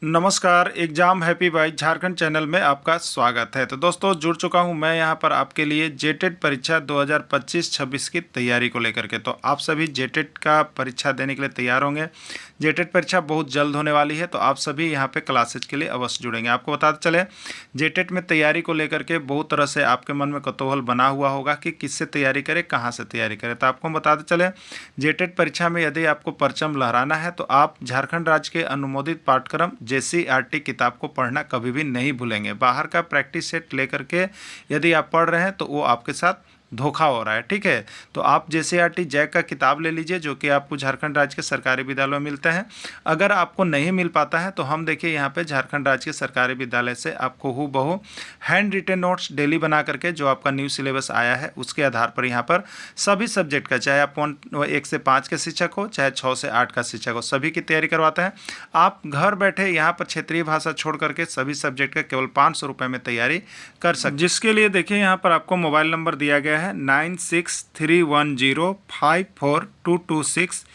नमस्कार, exam happy by Jharkhand channel में आपका स्वागत है। तो दोस्तों जुड़ चुका हूं मैं यहां पर आपके लिए जेटेट परीक्षा 2025-26 की तैयारी को लेकर के। तो आप सभी जेटेट का परीक्षा देने के लिए तैयार होंगे। जेटेट परीक्षा बहुत जल्द होने वाली है, तो आप सभी यहां पे क्लासेज के लिए अवश्य जुड़ेंगे। आपको बताते चले, जेटेट में तैयारी को लेकर के बहुत तरह से आपके मन में कौतूहल बना हुआ होगा कि किससे तैयारी करें, कहाँ से तैयारी करें। तो आपको बताते चले, जेटेट परीक्षा में यदि आपको परचम लहराना है तो आप झारखंड राज्य के अनुमोदित पाठ्यक्रम JCERT किताब को पढ़ना कभी भी नहीं भूलेंगे। बाहर का प्रैक्टिस सेट लेकर के यदि आप पढ़ रहे हैं तो वो आपके साथ धोखा हो रहा है, ठीक है। तो आप JCERT जैक का किताब ले लीजिए, जो कि आपको झारखंड राज्य के सरकारी विद्यालयों में मिलते हैं। अगर आपको नहीं मिल पाता है तो हम देखिए यहाँ पे झारखंड राज्य के सरकारी विद्यालय से आपको हूबहू हैंड रिटेन नोट्स डेली बना करके जो आपका न्यू सिलेबस आया है उसके आधार पर यहाँ पर सभी सब्जेक्ट का, चाहे आप 1 से 5 के शिक्षक हो, चाहे 6 से 8 का शिक्षक हो, सभी की तैयारी करवाते हैं। आप घर बैठे यहाँ पर क्षेत्रीय भाषा छोड़ करके सभी सब्जेक्ट का केवल 500 रुपये में तैयारी कर सकते, जिसके लिए देखिए यहाँ पर आपको मोबाइल नंबर दिया गया है 9631054226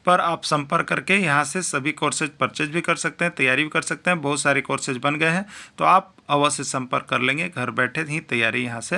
पर आप संपर्क करके यहाँ से सभी कोर्सेज परचेज भी कर सकते हैं, तैयारी भी कर सकते हैं। बहुत सारे कोर्सेज बन गए हैं, तो आप अवश्य संपर्क कर लेंगे, घर बैठे ही तैयारी यहाँ से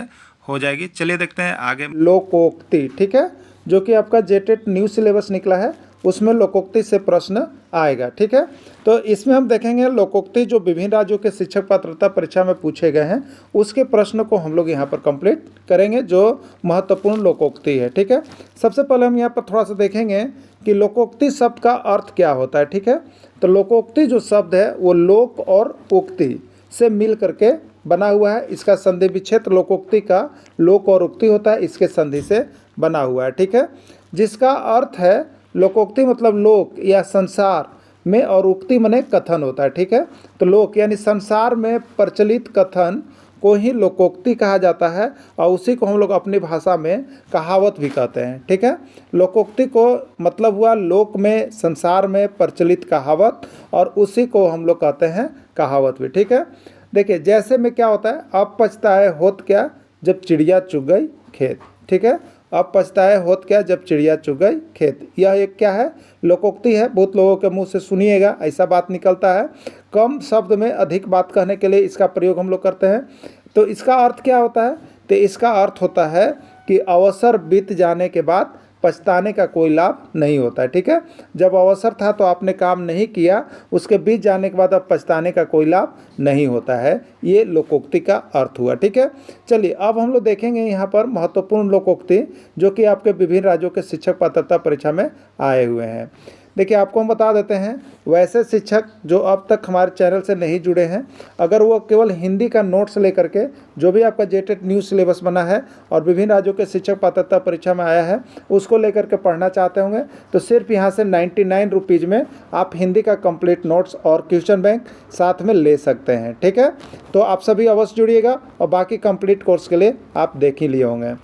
हो जाएगी। चलिए देखते हैं आगे। लोकोक्ति, ठीक है, जो कि आपका जेटेट न्यू सिलेबस निकला है उसमें लोकोक्ति से प्रश्न आएगा, ठीक है। तो इसमें हम देखेंगे लोकोक्ति जो विभिन्न राज्यों के शिक्षक पात्रता परीक्षा में पूछे गए हैं उसके प्रश्न को हम लोग यहाँ पर कंप्लीट करेंगे, जो महत्वपूर्ण लोकोक्ति है, ठीक है। सबसे पहले हम यहाँ पर थोड़ा सा देखेंगे कि लोकोक्ति शब्द का अर्थ क्या होता है, ठीक है। तो लोकोक्ति जो शब्द है वो लोक और उक्ति से मिल करके बना हुआ है। इसका संधि विच्छेद लोकोक्ति का लोक और उक्ति होता है, इसके संधि से बना हुआ है, ठीक है। जिसका अर्थ है लोकोक्ति मतलब लोक या संसार में, और उक्ति माने कथन होता है, ठीक है। तो लोक यानी संसार में प्रचलित कथन को ही लोकोक्ति कहा जाता है, और उसी को हम लोग अपनी भाषा में कहावत भी कहते हैं, ठीक है। लोकोक्ति को मतलब हुआ लोक में, संसार में प्रचलित कहावत, और उसी को हम लोग कहते हैं कहावत भी, ठीक है। देखिए जैसे में क्या होता है, अब पछताए होत क्या जब चिड़िया चुग गई खेत, ठीक है। अब पछताए होत क्या जब चिड़िया चुग गई खेत, यह एक क्या है, लोकोक्ति है। बहुत लोगों के मुंह से सुनिएगा ऐसा बात निकलता है। कम शब्द में अधिक बात कहने के लिए इसका प्रयोग हम लोग करते हैं। तो इसका अर्थ क्या होता है, तो इसका अर्थ होता है कि अवसर बीत जाने के बाद पछताने का कोई लाभ नहीं होता है, ठीक है। जब अवसर था तो आपने काम नहीं किया, उसके बीत जाने के बाद अब पछताने का कोई लाभ नहीं होता है, ये लोकोक्ति का अर्थ हुआ, ठीक है। चलिए अब हम लोग देखेंगे यहाँ पर महत्वपूर्ण लोकोक्ति जो कि आपके विभिन्न राज्यों के शिक्षक पात्रता परीक्षा में आए हुए हैं। देखिए आपको हम बता देते हैं, वैसे शिक्षक जो अब तक हमारे चैनल से नहीं जुड़े हैं, अगर वो केवल हिंदी का नोट्स लेकर के जो भी आपका जेटेट न्यू सिलेबस बना है और विभिन्न राज्यों के शिक्षक पात्रता परीक्षा में आया है उसको लेकर के पढ़ना चाहते होंगे, तो सिर्फ यहाँ से 99 रुपीज़ में आप हिंदी का कंप्लीट नोट्स और क्वेश्चन बैंक साथ में ले सकते हैं, ठीक है। तो आप सभी अवश्य जुड़िएगा, और बाकी कंप्लीट कोर्स के लिए आप देख ही लिए होंगे।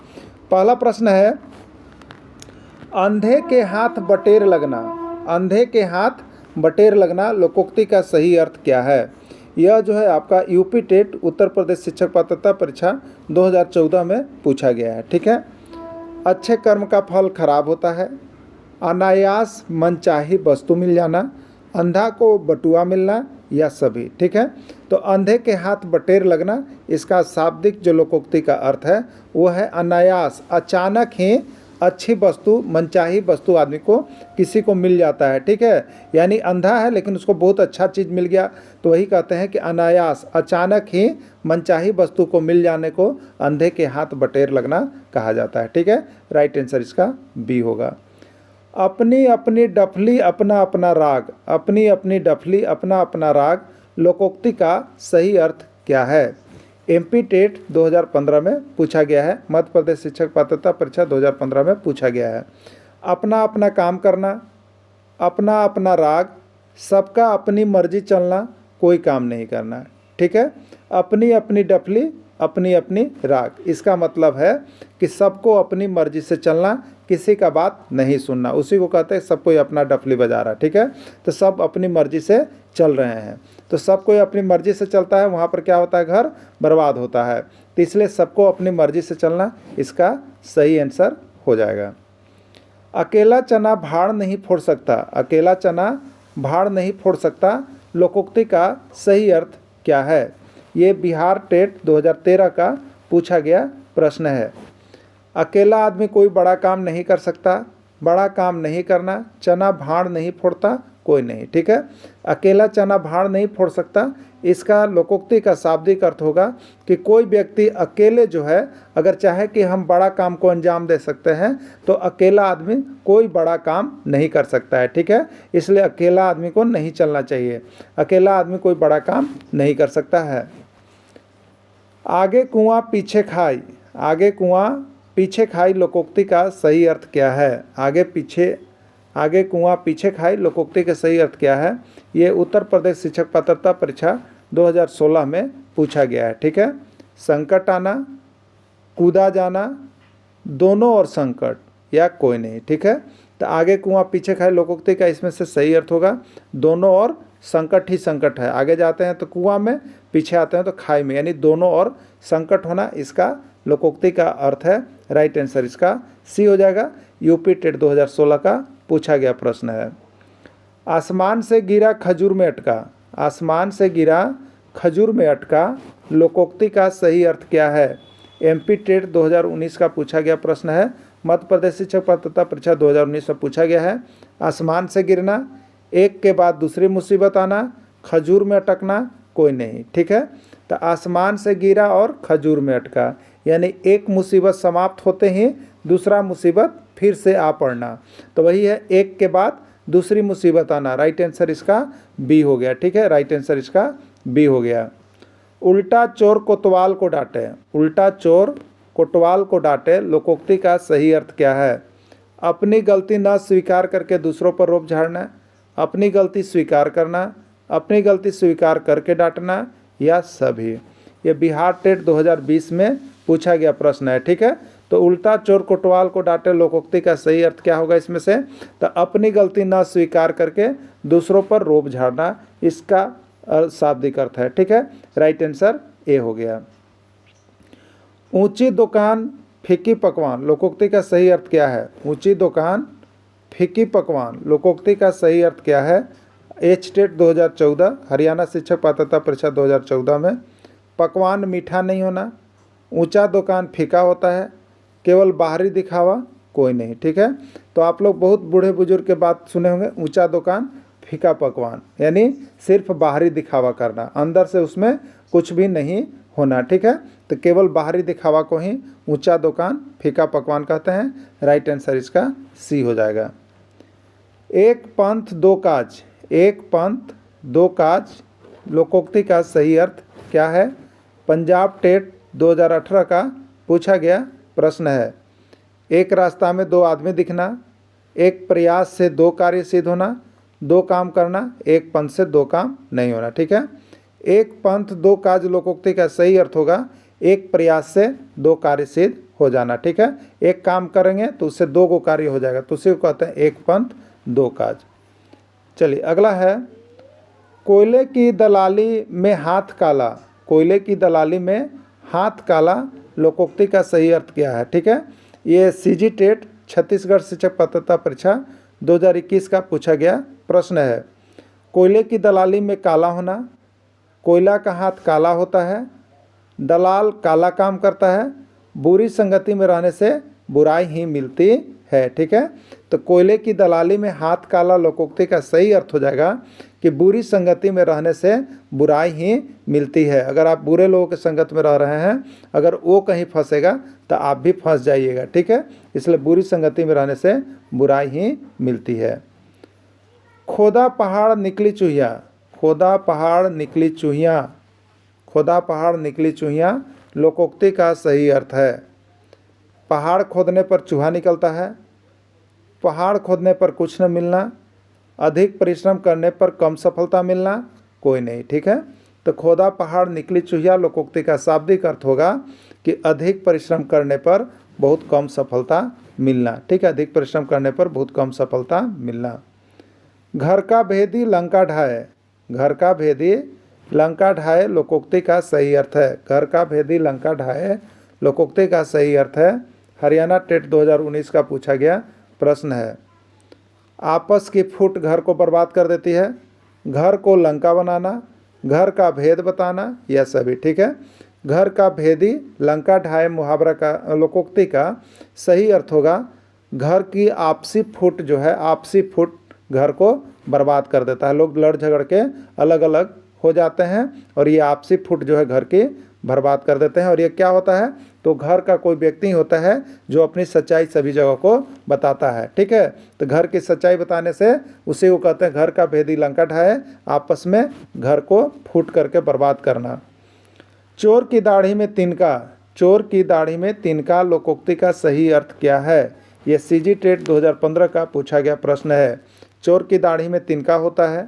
पहला प्रश्न है, अंधे के हाथ बटेर लगना, अंधे के हाथ बटेर लगना लोकोक्ति का सही अर्थ क्या है। यह जो है आपका यूपी टेट उत्तर प्रदेश शिक्षक पात्रता परीक्षा 2014 में पूछा गया है, ठीक है। अच्छे कर्म का फल खराब होता है, अनायास मनचाही वस्तु मिल जाना, अंधा को बटुआ मिलना, या सभी, ठीक है। तो अंधे के हाथ बटेर लगना, इसका शाब्दिक जो लोकोक्ति का अर्थ है वो है अनायास, अचानक ही अच्छी वस्तु, मनचाही वस्तु आदमी को किसी को मिल जाता है, ठीक है। यानी अंधा है लेकिन उसको बहुत अच्छा चीज़ मिल गया, तो वही कहते हैं कि अनायास, अचानक ही मनचाही वस्तु को मिल जाने को अंधे के हाथ बटेर लगना कहा जाता है, ठीक है। राइट आंसर इसका बी होगा। अपनी अपनी डफली अपना अपना राग, अपनी अपनी डफली अपना अपना राग लोकोक्ति का सही अर्थ क्या है। MP टेट 2015 में पूछा गया है, मध्य प्रदेश शिक्षक पात्रता परीक्षा 2015 में पूछा गया है। अपना अपना काम करना, अपना अपना राग, सबका अपनी मर्जी चलना, कोई काम नहीं करना, ठीक है। अपनी अपनी डफली अपनी अपनी राग, इसका मतलब है कि सबको अपनी मर्जी से चलना, किसी का बात नहीं सुनना, उसी को कहते हैं सब कोई अपना डफली बजा रहा, ठीक है। तो सब अपनी मर्जी से चल रहे हैं, तो सब कोई अपनी मर्जी से चलता है, वहाँ पर क्या होता है, घर बर्बाद होता है। तो इसलिए सबको अपनी मर्जी से चलना इसका सही आंसर हो जाएगा। अकेला चना भाड़ नहीं फोड़ सकता, अकेला चना भाड़ नहीं फोड़ सकता लोकोक्ति का सही अर्थ क्या है। ये बिहार टेट 2013 का पूछा गया प्रश्न है। अकेला आदमी कोई बड़ा काम नहीं कर सकता, बड़ा काम नहीं करना, चना भाड़ नहीं फोड़ता कोई नहीं। ठीक है, अकेला चना भाड़ नहीं फोड़ सकता, इसका लोकोक्ति का शाब्दिक अर्थ होगा कि कोई व्यक्ति अकेले जो है अगर चाहे कि हम बड़ा काम को अंजाम दे सकते हैं तो अकेला आदमी कोई बड़ा काम नहीं कर सकता है। ठीक है, इसलिए अकेला आदमी को नहीं चलना चाहिए, अकेला आदमी कोई बड़ा काम नहीं कर सकता है। आगे कुआं पीछे खाई, आगे कुआं पीछे खाई लोकोक्ति का सही अर्थ क्या है। आगे कुआं पीछे खाई लोकोक्ति का सही अर्थ क्या है। ये उत्तर प्रदेश शिक्षक पात्रता परीक्षा 2016 में पूछा गया है। ठीक है, संकट आना, कूदा जाना, दोनों और संकट या कोई नहीं। ठीक है, तो आगे कुआं पीछे खाई लोकोक्ति का इसमें से सही अर्थ होगा दोनों और संकट ही संकट है। आगे जाते हैं तो कुआं में, पीछे आते हैं तो खाई में, यानी दोनों और संकट होना इसका लोकोक्ति का अर्थ है। राइट आंसर इसका सी हो जाएगा। यूपी टेट 2016 का पूछा गया प्रश्न है। आसमान से गिरा खजूर में अटका, आसमान से गिरा खजूर में अटका लोकोक्ति का सही अर्थ क्या है। एमपी टेट 2019 का पूछा गया प्रश्न है। मध्य प्रदेश शिक्षक पात्रता परीक्षा 2019 में पूछा गया है। आसमान से गिरना, एक के बाद दूसरी मुसीबत आना, खजूर में अटकना कोई नहीं। ठीक है, तो आसमान से गिरा और खजूर में अटका, यानी एक मुसीबत समाप्त होते ही दूसरा मुसीबत फिर से आ पड़ना, तो वही है एक के बाद दूसरी मुसीबत आना। राइट आंसर इसका बी हो गया। ठीक है, राइट आंसर इसका बी हो गया। उल्टा चोर कोतवाल को डांटे, उल्टा चोर कोतवाल को डांटे लोकोक्ति का सही अर्थ क्या है। अपनी गलती न स्वीकार करके दूसरों पर रोप झाड़ना, अपनी गलती स्वीकार करना, अपनी गलती स्वीकार करके डांटना या सभी। ये बिहार टेट 2020 में पूछा गया प्रश्न है। ठीक है, तो उल्टा चोर कोतवाल को डांटे लोकोक्ति का सही अर्थ क्या होगा इसमें से, तो अपनी गलती न स्वीकार करके दूसरों पर रोब झाड़ना इसका शाब्दिक अर्थ है। ठीक है, राइट आंसर ए हो गया। ऊंची दुकान फीकी पकवान लोकोक्ति का सही अर्थ क्या है। ऊंची दुकान फीकी पकवान लोकोक्ति का सही अर्थ क्या है। एच टेट 2014 हरियाणा शिक्षक पात्रता परीक्षा 2014 में पकवान मीठा नहीं होना, ऊंचा दुकान फीका होता है, केवल बाहरी दिखावा कोई नहीं। ठीक है, तो आप लोग बहुत बूढ़े बुजुर्ग के बात सुने होंगे, ऊंचा दुकान फीका पकवान, यानी सिर्फ बाहरी दिखावा करना, अंदर से उसमें कुछ भी नहीं होना। ठीक है, तो केवल बाहरी दिखावा को ही ऊंचा दुकान फीका पकवान कहते हैं। राइट आंसर इसका सी हो जाएगा। एक पंथ दो काज, एक पंथ दो काज लोकोक्ति का सही अर्थ क्या है। पंजाब टेट 2018 का पूछा गया प्रश्न है। एक रास्ता में दो आदमी दिखना, एक प्रयास से दो कार्य सिद्ध होना, दो काम करना, एक पंथ से दो काम नहीं होना। ठीक है, एक पंथ दो काज लोकोक्ति का सही अर्थ होगा एक प्रयास से दो कार्य सिद्ध हो जाना। ठीक है, एक काम करेंगे तो उससे दो को कार्य हो जाएगा, तो उसी को कहते हैं एक पंथ दो काज। चलिए अगला है, कोयले की दलाली में हाथ काला, कोयले की दलाली में हाथ काला लोकोक्ति का सही अर्थ क्या है। ठीक है, ये सीजी टेट छत्तीसगढ़ शिक्षक पात्रता परीक्षा 2021 का पूछा गया प्रश्न है। कोयले की दलाली में काला होना, कोयला का हाथ काला होता है, दलाल काला काम करता है, बुरी संगति में रहने से बुराई ही मिलती है। ठीक है, तो कोयले की दलाली में हाथ काला लोकोक्ति का सही अर्थ हो जाएगा कि बुरी संगति में रहने से बुराई ही मिलती है। अगर आप बुरे लोगों की संगत में रह रहे हैं, अगर वो कहीं फंसेगा तो आप भी फंस जाइएगा। ठीक है, इसलिए बुरी संगति में रहने से बुराई ही मिलती है। खोदा पहाड़ निकली चूहिया, खोदा पहाड़ निकली चूहिया, खोदा पहाड़ निकली चूहिया लोकोक्ति का सही अर्थ है। पहाड़ खोदने पर चूहा निकलता है, पहाड़ खोदने पर कुछ न मिलना, अधिक परिश्रम करने पर कम सफलता मिलना कोई नहीं। ठीक है, तो खोदा पहाड़ निकली चूहिया लोकोक्ति का शाब्दिक अर्थ होगा कि अधिक परिश्रम करने पर बहुत कम सफलता मिलना। ठीक है, अधिक परिश्रम करने पर बहुत कम सफलता मिलना। घर का भेदी लंका ढाए, घर का भेदी लंका ढाए लोकोक्ति का सही अर्थ है। घर का भेदी लंका ढाए लोकोक्ति का सही अर्थ है। हरियाणा टेट 2019 का पूछा गया प्रश्न है। आपस की फूट घर को बर्बाद कर देती है, घर को लंका बनाना, घर का भेद बताना, या सभी। ठीक है, घर का भेदी लंका ढाए मुहावरा का लोकोक्ति का सही अर्थ होगा घर की आपसी फुट जो है, आपसी फुट घर को बर्बाद कर देता है। लोग लड़ झगड़ के अलग अलग हो जाते हैं और ये आपसी फुट जो है घर की बर्बाद कर देते हैं। और ये क्या होता है, तो घर का कोई व्यक्ति होता है जो अपनी सच्चाई सभी जगह को बताता है। ठीक है, तो घर की सच्चाई बताने से उसी को कहते हैं घर का भेदी लंका ढाए, आपस में घर को फूट करके बर्बाद करना। चोर की दाढ़ी में तिनका, चोर की दाढ़ी में तिनका लोकोक्ति का सही अर्थ क्या है? ये सीजी टेट 2015 का पूछा गया प्रश्न है। चोर की दाढ़ी में तिनका होता है,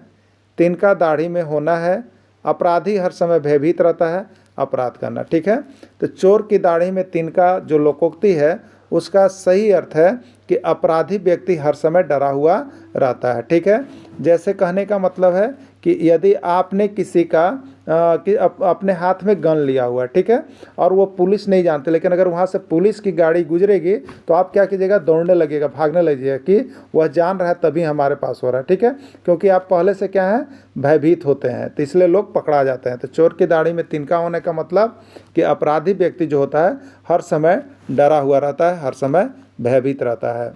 तिनका दाढ़ी में होना है, अपराधी हर समय भयभीत रहता है, अपराध करना। ठीक है, तो चोर की दाढ़ी में तिनका जो लोकोक्ति है उसका सही अर्थ है कि अपराधी व्यक्ति हर समय डरा हुआ रहता है। ठीक है, जैसे कहने का मतलब है कि यदि आपने किसी का अपने हाथ में गन लिया हुआ है, ठीक है, और वो पुलिस नहीं जानते, लेकिन अगर वहाँ से पुलिस की गाड़ी गुजरेगी तो आप क्या कीजिएगा, दौड़ने लगेगा, भागने लगेगा कि वह जान रहा है तभी हमारे पास हो रहा है। ठीक है, क्योंकि आप पहले से क्या है, भयभीत होते हैं, तो इसलिए लोग पकड़ा जाते हैं। तो चोर की दाढ़ी में तिनका होने का मतलब कि अपराधी व्यक्ति जो होता है हर समय डरा हुआ रहता है, हर समय भयभीत रहता है।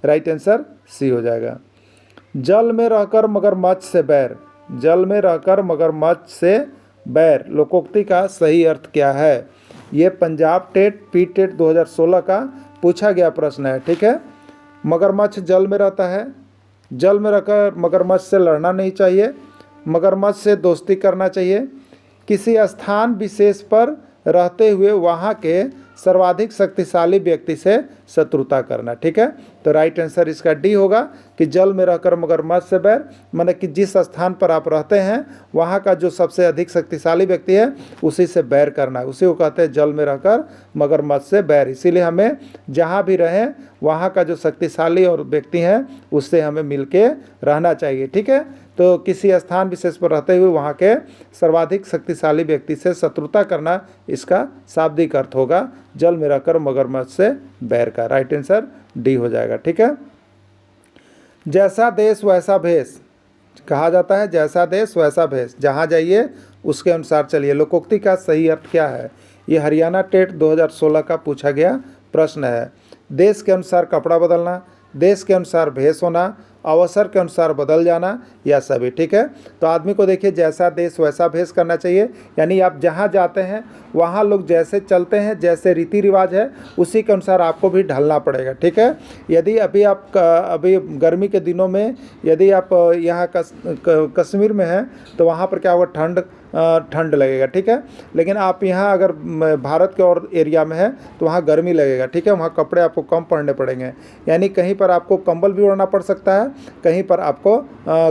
राइट आंसर सी हो जाएगा। जल में रहकर मगरमच्छ से बैर, जल में रहकर मगरमच्छ से बैर लोकोक्ति का सही अर्थ क्या है? ये पंजाब टेट पी टेट 2016 का पूछा गया प्रश्न है। ठीक है, मगरमच्छ जल में रहता है, जल में रहकर मगरमच्छ से लड़ना नहीं चाहिए, मगरमच्छ से दोस्ती करना चाहिए, किसी स्थान विशेष पर रहते हुए वहाँ के सर्वाधिक शक्तिशाली व्यक्ति से शत्रुता करना। ठीक है, तो राइट आंसर इसका डी होगा कि जल में रहकर मगरमच्छ से बैर, माने कि जिस स्थान पर आप रहते हैं वहाँ का जो सबसे अधिक शक्तिशाली व्यक्ति है उसी से बैर करना, उसी को कहते हैं जल में रहकर मगरमच्छ से बैर। इसीलिए हमें जहाँ भी रहें वहाँ का जो शक्तिशाली और व्यक्ति हैं उससे हमें मिल के रहना चाहिए। ठीक है, तो किसी स्थान विशेष पर रहते हुए वहाँ के सर्वाधिक शक्तिशाली व्यक्ति से शत्रुता करना इसका शाब्दिक अर्थ होगा जल में रहकर मगरमच्छ से बैर का। राइट आंसर डी हो जाएगा। ठीक है, जैसा देश वैसा भेष कहा जाता है, जैसा देश वैसा भेष, जहाँ जाइए उसके अनुसार चलिए लोकोक्ति का सही अर्थ क्या है? ये हरियाणा टेट 2016 का पूछा गया प्रश्न है। देश के अनुसार कपड़ा बदलना, देश के अनुसार भेष होना, अवसर के अनुसार बदल जाना, या सभी। ठीक है, तो आदमी को देखिए जैसा देश वैसा भेष करना चाहिए, यानी आप जहाँ जाते हैं वहाँ लोग जैसे चलते हैं, जैसे रीति रिवाज है उसी के अनुसार आपको भी ढलना पड़ेगा। ठीक है, यदि अभी गर्मी के दिनों में यदि आप यहाँ कश्मीर में हैं तो वहाँ पर क्या होगा, ठंड लगेगा। ठीक है, लेकिन आप यहाँ अगर भारत के और एरिया में है तो वहाँ गर्मी लगेगा। ठीक है, वहाँ कपड़े आपको कम पहनने पड़ेंगे, यानी कहीं पर आपको कंबल भी ओढ़ना पड़ सकता है, कहीं पर आपको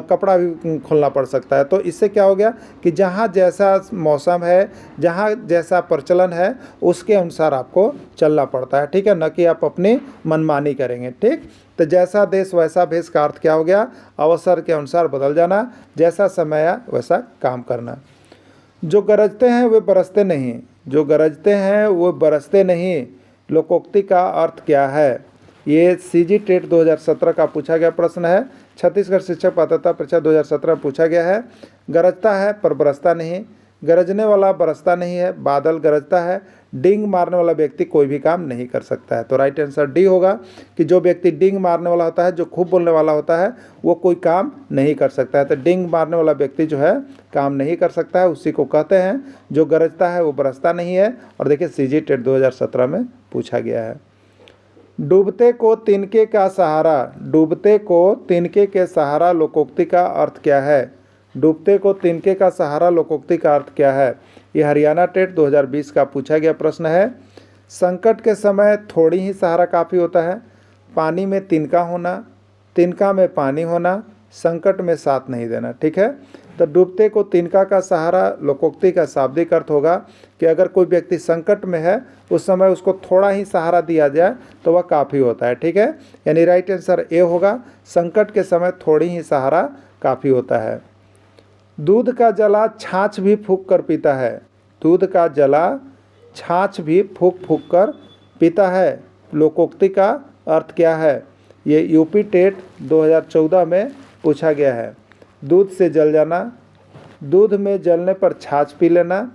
कपड़ा भी खोलना पड़ सकता है। तो इससे क्या हो गया कि जहाँ जैसा मौसम है, जहाँ जैसा प्रचलन है उसके अनुसार आपको चलना पड़ता है। ठीक है, न कि आप अपनी मनमानी करेंगे। ठीक, तो जैसा देश वैसा भेष का अर्थ क्या हो गया? अवसर के अनुसार बदल जाना, जैसा समय आया वैसा काम करना। जो गरजते हैं वे बरसते नहीं, जो गरजते हैं वो बरसते नहीं लोकोक्ति का अर्थ क्या है? ये सीजी टेट 2017 का पूछा गया प्रश्न है। छत्तीसगढ़ शिक्षक पात्रता परीक्षा 2017 पूछा गया है। गरजता है पर बरसता नहीं, गरजने वाला बरसता नहीं है, बादल गरजता है, डिंग मारने वाला व्यक्ति कोई भी काम नहीं कर सकता है। तो राइट आंसर डी होगा कि जो व्यक्ति डिंग मारने वाला होता है, जो खूब बोलने वाला होता है, वो कोई काम नहीं कर सकता है। तो डिंग मारने वाला व्यक्ति जो है काम नहीं कर सकता है, उसी को कहते हैं जो गरजता है वो बरसता नहीं है। और देखिए सीजी टेट 2017 में पूछा गया है। डूबते को तिनके का सहारा, डूबते को तिनके के सहारा लोकोक्ति का अर्थ क्या है? डूबते को तिनके का सहारा लोकोक्ति का अर्थ क्या है? ये हरियाणा टेट 2020 का पूछा गया प्रश्न है। संकट के समय थोड़ी ही सहारा काफ़ी होता है, पानी में तिनका होना, तिनका में पानी होना, संकट में साथ नहीं देना। ठीक है, तो डूबते को तिनका का सहारा लोकोक्ति का शाब्दिक अर्थ होगा कि अगर कोई व्यक्ति संकट में है उस समय उसको थोड़ा ही सहारा दिया जाए तो वह काफ़ी होता है। ठीक है, यानी राइट आंसर ए होगा, संकट के समय थोड़ी ही सहारा काफ़ी होता है। दूध का जला छाछ भी फूंक कर पीता है, दूध का जला छाछ भी फूंक फूंक कर पीता है लोकोक्ति का अर्थ क्या है? ये यूपी टेट 2014 में पूछा गया है। दूध से जल जाना, दूध में जलने पर छाछ पी लेना,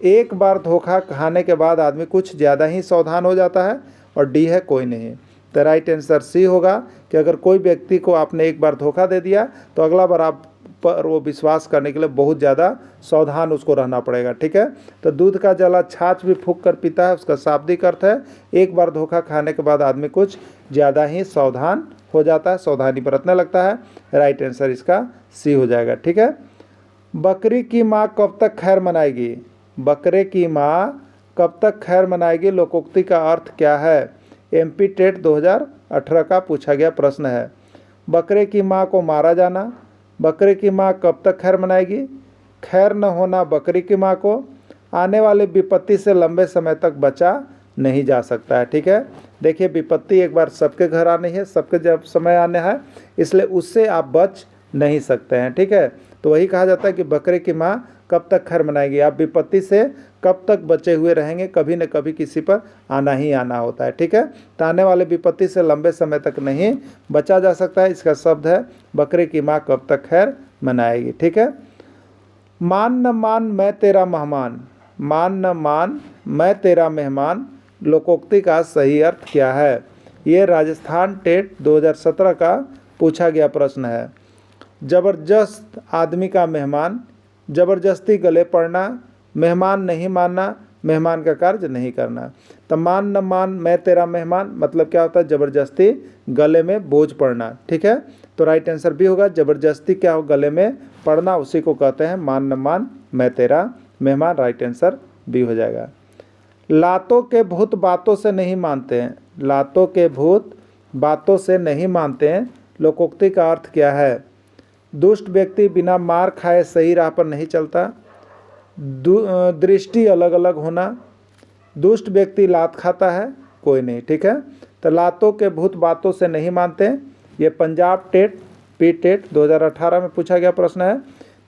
एक बार धोखा खाने के बाद आदमी कुछ ज़्यादा ही सावधान हो जाता है, और डी है कोई नहीं। तो राइट आंसर सी होगा कि अगर कोई व्यक्ति को आपने एक बार धोखा दे दिया तो अगला बार आप पर वो विश्वास करने के लिए बहुत ज़्यादा सावधान उसको रहना पड़ेगा। ठीक है, तो दूध का जला छाछ भी फूंक कर पीता है, उसका शाब्दिक अर्थ है एक बार धोखा खाने के बाद आदमी कुछ ज़्यादा ही सावधान हो जाता है, सावधानी बरतने लगता है। राइट आंसर इसका सी हो जाएगा। ठीक है, बकरी की माँ कब तक खैर मनाएगी? बकरे की माँ कब तक खैर मनाएगी लोकोक्ति का अर्थ क्या है? MP टेट 2018 का पूछा गया प्रश्न है। बकरे की माँ को मारा जाना, बकरे की माँ कब तक खैर मनाएगी, खैर न होना बकरी की माँ को, आने वाली विपत्ति से लंबे समय तक बचा नहीं जा सकता है। ठीक है, देखिए विपत्ति एक बार सबके घर आनी है, सबके जब समय आने है, इसलिए उससे आप बच नहीं सकते हैं। ठीक है, तो वही कहा जाता है कि बकरे की माँ कब तक खैर मनाएगी, आप विपत्ति से कब तक बचे हुए रहेंगे, कभी न कभी किसी पर आना ही आना होता है। ठीक है, तो आने वाले विपत्ति से लंबे समय तक नहीं बचा जा सकता है, इसका शब्द है बकरे की माँ कब तक खैर मनाएगी। ठीक है, मान न मान मैं तेरा मेहमान, मान न मान मैं तेरा मेहमान लोकोक्ति का सही अर्थ क्या है? ये राजस्थान टेट 2017 का पूछा गया प्रश्न है। ज़बरदस्त आदमी का मेहमान, ज़बरदस्ती गले पड़ना, मेहमान नहीं मानना, मेहमान का कार्य नहीं करना। तो मान न मान मैं तेरा मेहमान मतलब क्या होता है? ज़बरदस्ती गले में बोझ पड़ना। ठीक है, तो राइट आंसर भी होगा, ज़बरदस्ती क्या हो गले में पड़ना, उसी को कहते हैं मान न मान मैं तेरा मेहमान। राइट आंसर भी हो जाएगा। लातों के भूत बातों से नहीं मानते हैं, लातों के भूत बातों से नहीं मानते हैं लोकोक्ति का अर्थ क्या है? दुष्ट व्यक्ति बिना मार खाए सही राह पर नहीं चलता, दृष्टि अलग अलग होना, दुष्ट व्यक्ति लात खाता है, कोई नहीं। ठीक है, तो लातों के भूत बातों से नहीं मानते, ये पंजाब टेट पी टेट 2018 में पूछा गया प्रश्न है।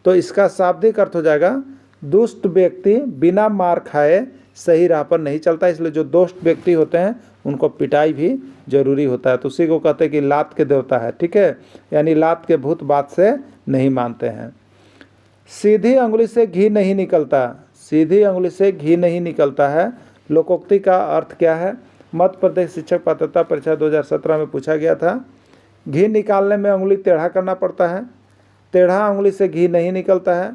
तो इसका शाब्दिक अर्थ हो जाएगा दुष्ट व्यक्ति बिना मार खाए सही राह पर नहीं चलता, इसलिए जो दुष्ट व्यक्ति होते हैं उनको पिटाई भी जरूरी होता है, तो उसी को कहते हैं कि लात के देवता है। ठीक है, यानी लात के भूत बात से नहीं मानते हैं। सीधी अंगुली से घी नहीं निकलता, सीधी अंगुली से घी नहीं निकलता है लोकोक्ति का अर्थ क्या है? मध्य प्रदेश शिक्षक पात्रता परीक्षा 2017 में पूछा गया था। घी निकालने में अंगुली टेढ़ा करना पड़ता है, टेढ़ा अंगुली से घी नहीं निकलता है,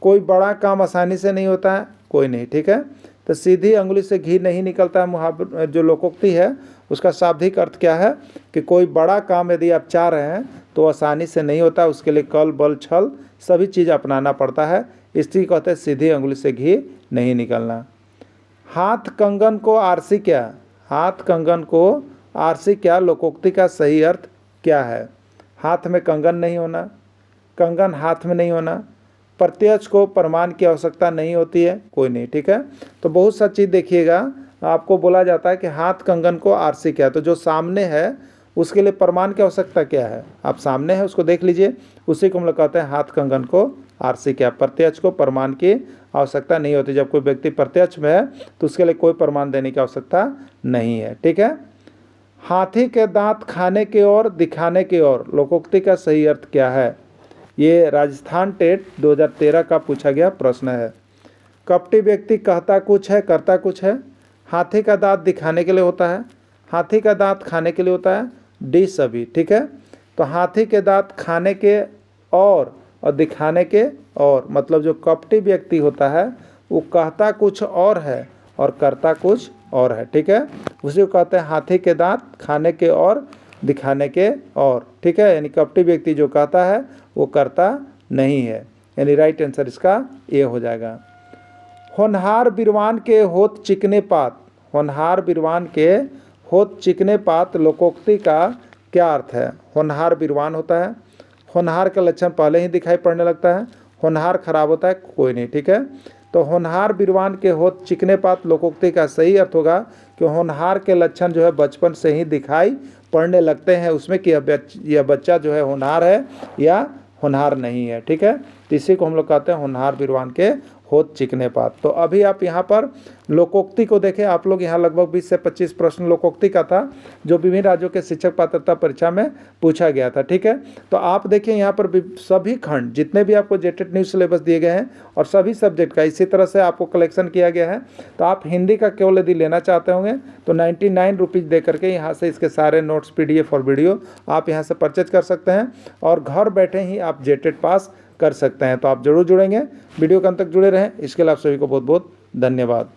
कोई बड़ा काम आसानी से नहीं होता है, कोई नहीं। ठीक है, तो सीधी अंगुली से घी नहीं निकलता है मुहावरा जो लोकोक्ति है उसका शाब्दिक अर्थ क्या है? कि कोई बड़ा काम यदि आप चाह रहे हैं तो आसानी से नहीं होता, उसके लिए कल बल छल सभी चीज़ अपनाना पड़ता है, इसलिए कहते हैं सीधी अंगुली से घी नहीं निकलना। हाथ कंगन को आरसी क्या? हाथ कंगन को आरसी क्या लोकोक्ति का सही अर्थ क्या है? हाथ में कंगन नहीं होना, कंगन हाथ में नहीं होना, प्रत्यक्ष को प्रमाण की आवश्यकता नहीं होती है, कोई नहीं। ठीक है, तो बहुत सा चीज़ देखिएगा, आपको बोला जाता है कि हाथ कंगन को आरसी क्या है, तो जो सामने है उसके लिए प्रमाण की आवश्यकता क्या है? आप सामने है उसको देख लीजिए, उसी को हम लोग कहते हैं हाथ कंगन को आरसी क्या। प्रत्यक्ष को प्रमाण की आवश्यकता नहीं होती, जब कोई व्यक्ति प्रत्यक्ष में है तो उसके लिए कोई प्रमाण देने की आवश्यकता नहीं है। ठीक है, हाथी के दांत खाने की ओर दिखाने की ओर लोकोक्ति का सही अर्थ क्या है? ये राजस्थान टेट 2013 का पूछा गया प्रश्न है। कपटी व्यक्ति कहता कुछ है करता कुछ है, हाथी का दांत दिखाने के लिए होता है, हाथी का दांत खाने के लिए होता है, डी सभी। ठीक है, तो हाथी के दांत खाने के और दिखाने के और मतलब जो कपटी व्यक्ति होता है वो कहता कुछ और है और करता कुछ और है। ठीक है, उसी को कहते हैं हाथी के दांत खाने के और दिखाने के और। ठीक है, यानी कपटी व्यक्ति जो कहता है वो करता नहीं है, यानी राइट आंसर इसका ए हो जाएगा। होनहार बिरवान के होत चिकने पात, होनहार बिरवान के होत चिकने पात लोकोक्ति का क्या अर्थ है? होनहार बिरवान होता है, होनहार का लक्षण पहले ही दिखाई पड़ने लगता है, होनहार खराब होता है, कोई नहीं। ठीक है, तो होनहार बिरवान के होत चिकने पात लोकोक्ति का सही अर्थ होगा कि होनहार के लक्षण जो है बचपन से ही दिखाई पड़ने लगते हैं उसमें कि यह बच्चा जो है होनहार है या होनहार नहीं है। ठीक है, तो इसी को हम लोग कहते हैं होनहार विद्वान के होत चिकने पात। तो अभी आप यहाँ पर लोकोक्ति को देखें, आप लोग यहाँ लगभग 20 से 25 प्रश्न लोकोक्ति का था जो विभिन्न राज्यों के शिक्षक पात्रता परीक्षा में पूछा गया था। ठीक है, तो आप देखिए यहाँ पर सभी खंड जितने भी आपको जेटेट न्यू सिलेबस दिए गए हैं और सभी सब्जेक्ट का इसी तरह से आपको कलेक्शन किया गया है। तो आप हिंदी का केवल यदि लेना चाहते होंगे तो 99 रुपीज़ दे करके यहाँ से इसके सारे नोट्स PDF और वीडियो आप यहाँ से परचेज कर सकते हैं और घर बैठे ही आप जेटेट पास कर सकते हैं। तो आप जरूर जुड़ेंगे, वीडियो के अंत तक जुड़े रहें। इसके लिए आप सभी को बहुत बहुत धन्यवाद।